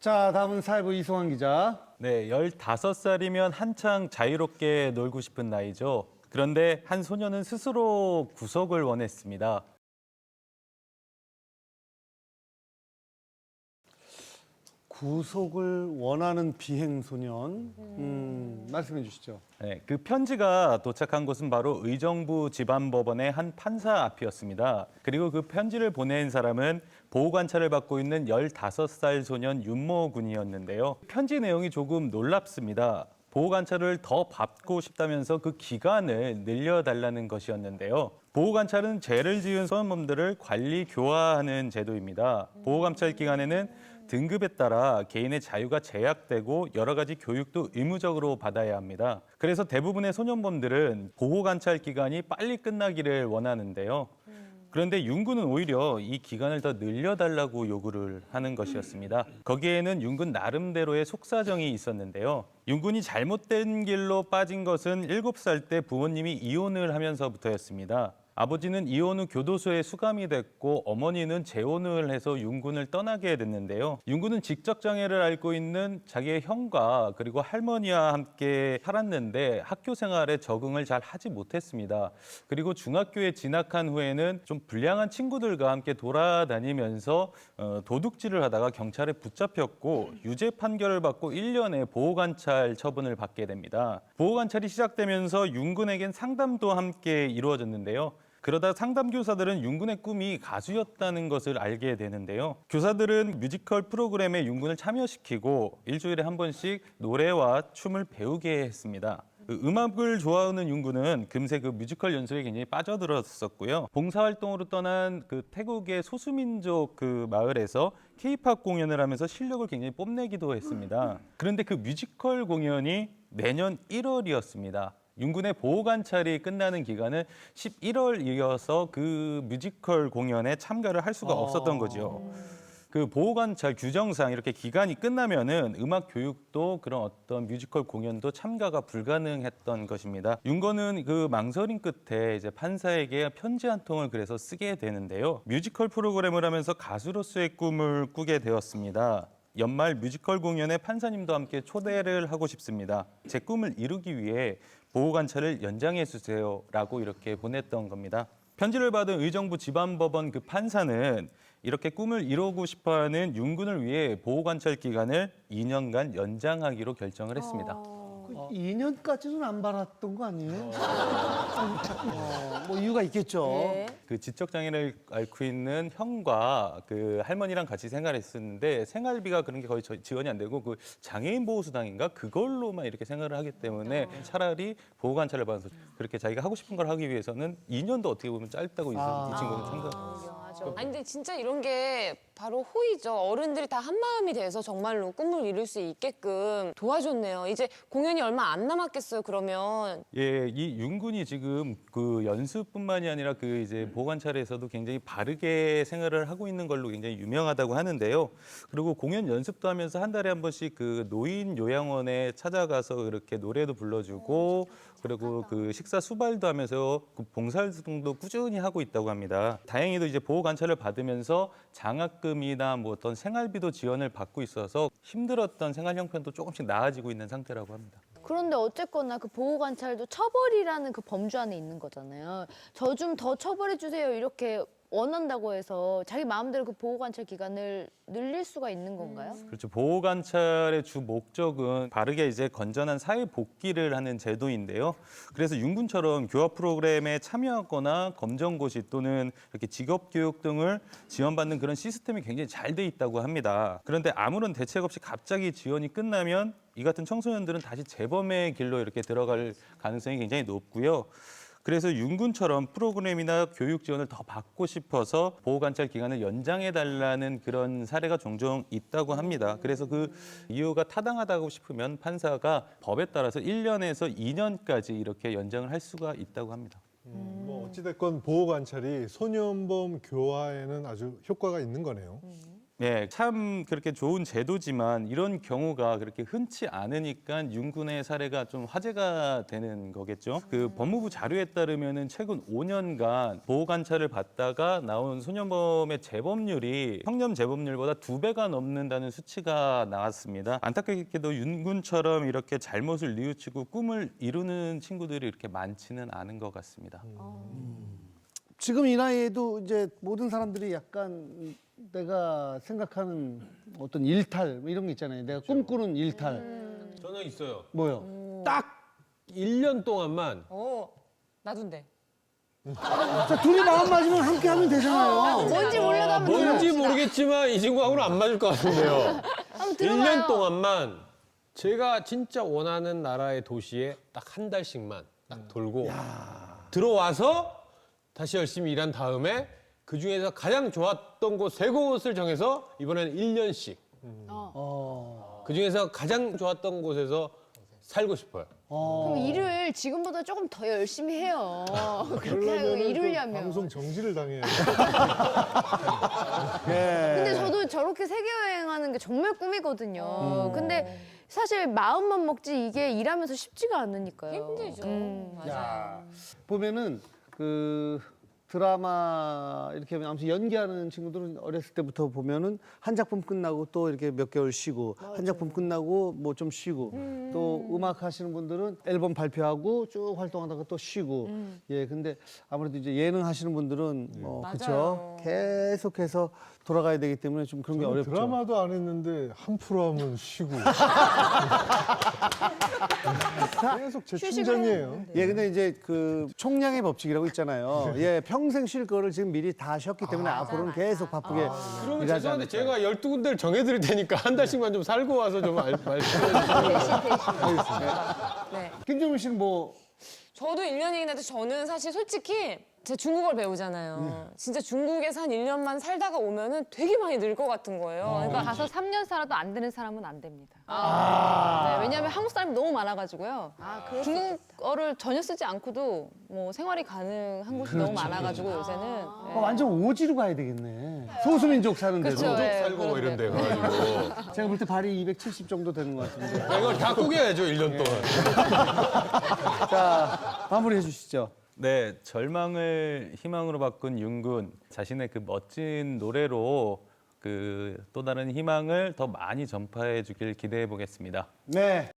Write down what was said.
자, 다음은 사회부 이송환 기자. 네, 15살이면 한창 자유롭게 놀고 싶은 나이죠. 그런데 한 소녀는 스스로 구속을 원했습니다. 구속을 원하는 비행소년. 말씀해 주시죠. 네, 그 편지가 도착한 곳은 바로 의정부 지방법원의 한 판사 앞이었습니다. 그리고 그 편지를 보낸 사람은 보호관찰을 받고 있는 15살 소년 윤모 군이었는데요. 편지 내용이 조금 놀랍습니다. 보호관찰을 더 받고 싶다면서 그 기간을 늘려달라는 것이었는데요. 보호관찰은 죄를 지은 소년범들을 관리 교화하는 제도입니다. 보호관찰 기간에는 등급에 따라 개인의 자유가 제약되고 여러 가지 교육도 의무적으로 받아야 합니다. 그래서 대부분의 소년범들은 보호관찰 기간이 빨리 끝나기를 원하는데요. 그런데 윤군은 오히려 이 기간을 더 늘려달라고 요구를 하는 것이었습니다. 거기에는 윤군 나름대로의 속사정이 있었는데요. 윤군이 잘못된 길로 빠진 것은 7살 때 부모님이 이혼을 하면서부터였습니다. 아버지는 이혼 후 교도소에 수감이 됐고 어머니는 재혼을 해서 윤군을 떠나게 됐는데요. 윤군은 지적장애를 앓고 있는 자기의 형과 그리고 할머니와 함께 살았는데 학교 생활에 적응을 잘 하지 못했습니다. 그리고 중학교에 진학한 후에는 좀 불량한 친구들과 함께 돌아다니면서 도둑질을 하다가 경찰에 붙잡혔고 유죄 판결을 받고 1년의 보호관찰 처분을 받게 됩니다. 보호관찰이 시작되면서 윤군에겐 상담도 함께 이루어졌는데요. 그러다 상담교사들은 윤군의 꿈이 가수였다는 것을 알게 되는데요. 교사들은 뮤지컬 프로그램에 윤군을 참여시키고 일주일에 한 번씩 노래와 춤을 배우게 했습니다. 음악을 좋아하는 윤군은 금세 그 뮤지컬 연습에 굉장히 빠져들었었고요. 봉사활동으로 떠난 그 태국의 소수민족 그 마을에서 K-팝 공연을 하면서 실력을 굉장히 뽐내기도 했습니다. 그런데 그 뮤지컬 공연이 내년 1월이었습니다. 윤군의 보호관찰이 끝나는 기간은 11월이어서 그 뮤지컬 공연에 참가를 할 수가 없었던 거죠. 그 보호관찰 규정상 이렇게 기간이 끝나면은 음악 교육도 그런 어떤 뮤지컬 공연도 참가가 불가능했던 것입니다. 윤건은 그 망설임 끝에 이제 판사에게 편지 한 통을 그래서 쓰게 되는데요. 뮤지컬 프로그램을 하면서 가수로서의 꿈을 꾸게 되었습니다. 연말 뮤지컬 공연에 판사님도 함께 초대를 하고 싶습니다. 제 꿈을 이루기 위해 보호관찰을 연장해 주세요라고 이렇게 보냈던 겁니다. 편지를 받은 의정부 지방법원 그 판사는 이렇게 꿈을 이루고 싶어하는 윤군을 위해 보호관찰 기간을 2년간 연장하기로 결정을 했습니다. 2년까지는 안 받았던 거 아니에요? 뭐 이유가 있겠죠. 네. 그 지적장애를 앓고 있는 형과 그 할머니랑 같이 생활했었는데 생활비가 그런 게 거의 지원이 안 되고 그 장애인 보호수당인가 그걸로만 이렇게 생활을 하기 때문에 차라리 보호관찰을 받아서 그렇게 자기가 하고 싶은 걸 하기 위해서는 2년도 어떻게 보면 짧다고 이 친구는 생각. 아니 근데 진짜 이런 게 바로 호의죠. 어른들이 다 한마음이 돼서 정말로 꿈을 이룰 수 있게끔 도와줬네요. 이제 공연이 얼마 안 남았겠어요, 그러면. 예, 이 윤군이 지금 그 연습뿐만이 아니라 그 이제 보호관찰에서도 굉장히 바르게 생활을 하고 있는 걸로 굉장히 유명하다고 하는데요. 그리고 공연 연습도 하면서 한 달에 한 번씩 그 노인 요양원에 찾아가서 이렇게 노래도 불러주고 그리고 그 식사 수발도 하면서 그 봉사활동도 꾸준히 하고 있다고 합니다. 다행히도 이제 보호관찰을 받으면서 장학금이나 뭐 어떤 생활비도 지원을 받고 있어서 힘들었던 생활 형편도 조금씩 나아지고 있는 상태라고 합니다. 그런데 어쨌거나 그 보호관찰도 처벌이라는 그 범주 안에 있는 거잖아요. 저 좀 더 처벌해 주세요 이렇게 원한다고 해서 자기 마음대로 그 보호관찰 기간을 늘릴 수가 있는 건가요? 그렇죠. 보호관찰의 주 목적은 바르게 이제 건전한 사회 복귀를 하는 제도인데요. 그래서 윤군처럼 교화 프로그램에 참여하거나 검정고시 또는 이렇게 직업교육 등을 지원받는 그런 시스템이 굉장히 잘 돼 있다고 합니다. 그런데 아무런 대책 없이 갑자기 지원이 끝나면 이 같은 청소년들은 다시 재범의 길로 이렇게 들어갈 가능성이 굉장히 높고요. 그래서 윤군처럼 프로그램이나 교육 지원을 더 받고 싶어서 보호관찰 기간을 연장해달라는 그런 사례가 종종 있다고 합니다. 그래서 그 이유가 타당하다고 싶으면 판사가 법에 따라서 1년에서 2년까지 이렇게 연장을 할 수가 있다고 합니다. 뭐 어찌됐건 보호관찰이 소년범 교화에는 아주 효과가 있는 거네요. 네, 참 그렇게 좋은 제도지만 이런 경우가 그렇게 흔치 않으니까 윤군의 사례가 좀 화제가 되는 거겠죠. 그 법무부 자료에 따르면은 최근 5년간 보호 관찰을 받다가 나온 소년범의 재범률이 청렴 재범률보다 2배가 넘는다는 수치가 나왔습니다. 안타깝게도 윤군처럼 이렇게 잘못을 뉘우치고 꿈을 이루는 친구들이 이렇게 많지는 않은 것 같습니다. 지금 이 나이에도 이제 모든 사람들이 약간 내가 생각하는 어떤 일탈 뭐 이런 게 있잖아요. 내가 꿈꾸는 일탈. 저는 있어요. 뭐요? 딱 1년 동안만 나둔데. 자, 둘이 마음 맞으면 함께 하면 되잖아요. 뭔지 몰라도 한번 뭔지 들어봅시다. 모르겠지만 이 친구하고는 안 맞을 것 같은데요. 한번 들어봐요. 1년 동안만 제가 진짜 원하는 나라의 도시에 딱 한 달씩만 딱 돌고 들어와서 다시 열심히 일한 다음에 그 중에서 가장 좋았던 곳 3곳을 정해서 이번에는 1년씩 그 중에서 가장 좋았던 곳에서 살고 싶어요. 그럼 일을 지금보다 조금 더 열심히 해요. 그렇게 하고 이루려면. 방송 정지를 당해요. 근데 저도 저렇게 세계 여행하는 게 정말 꿈이거든요. 근데 사실 마음만 먹지 이게 일하면서 쉽지가 않으니까요. 힘들죠. 맞아요. 보면은 그 드라마 이렇게 아무튼 연기하는 친구들은 어렸을 때부터 보면은 한 작품 끝나고 또 이렇게 몇 개월 쉬고 한 작품 끝나고 뭐 좀 쉬고 또 음악 하시는 분들은 앨범 발표하고 쭉 활동하다가 또 쉬고 예 근데 아무래도 이제 예능 하시는 분들은 그렇죠 계속해서 돌아가야 되기 때문에 좀 그런 게 저는 어렵죠. 드라마도 안 했는데 한 프로 하면 쉬고. 계속 재충전이에요. 예, 근데 이제 그 총량의 법칙이라고 있잖아요. 예, 평생 쉴 거를 지금 미리 다 쉬었기 때문에 앞으로는 계속 바쁘게 그러면 일하지 죄송한데 않을까. 제가 12군데를 정해드릴 테니까 한 달씩만 좀 살고 와서 좀 말씀해 주세요. 네. 김정민 씨는 뭐 저도 1년이긴 한데 저는 사실 솔직히 제가 중국어를 배우잖아요. 진짜 중국에서 한 1년만 살다가 오면은 되게 많이 늘 것 같은 거예요. 그러니까 가서 3년 살아도 안 되는 사람은 안 됩니다. 아. 네, 왜냐하면 한국 사람이 너무 많아가지고요. 중국어를 전혀 쓰지 않고도 뭐 생활이 가능한 곳이 너무 많아가지고 요새는. 네. 완전 오지로 가야 되겠네. 소수민족 사는데도. 그쵸, 예. 살고 뭐 이런 데 가가지고. 제가 볼 때 발이 270 정도 되는 것 같은데. 이걸 다 꾸겨야죠, 1년 동안. 자, 마무리해 주시죠. 네, 절망을 희망으로 바꾼 윤군 자신의 그 멋진 노래로 그 또 다른 희망을 더 많이 전파해 주길 기대해 보겠습니다. 네.